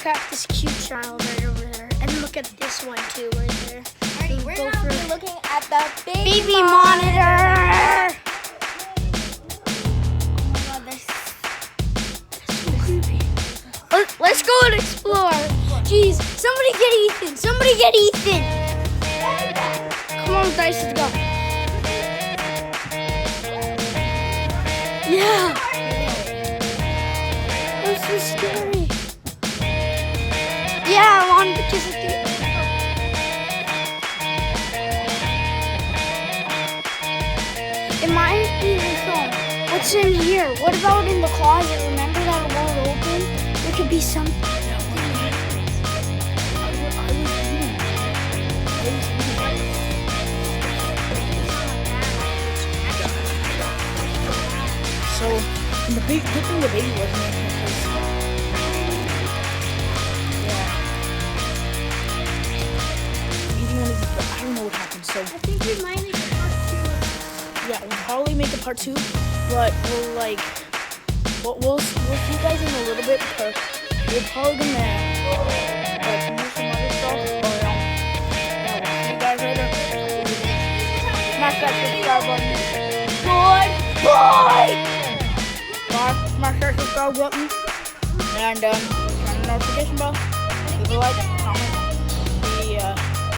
look at this cute child right over there. And look at this one too right there. Alright, we're going to be looking at the Baby monitor! Oh my god, this So creepy. Let's go and explore. Jeez, somebody get Ethan. Somebody get Ethan. Come on, Dice, let's go. Yeah. That's so scary. Yeah, I want to kiss it. It might be the phone. What's in here? What about in the closet? Remember that wall open? There could be something. So, the big good thing the baby wasn't in here because, yeah. Eating one of these, but I don't know what happened. So, I think we might make a part yeah, we'll probably make a part 2, but we'll see you guys in a little bit because we're probably gonna do some other stuff. Or yeah, we'll see you guys later. Smash that subscribe button. Good boy. Smash that subscribe button and turn the notification bell. Leave a like, comment.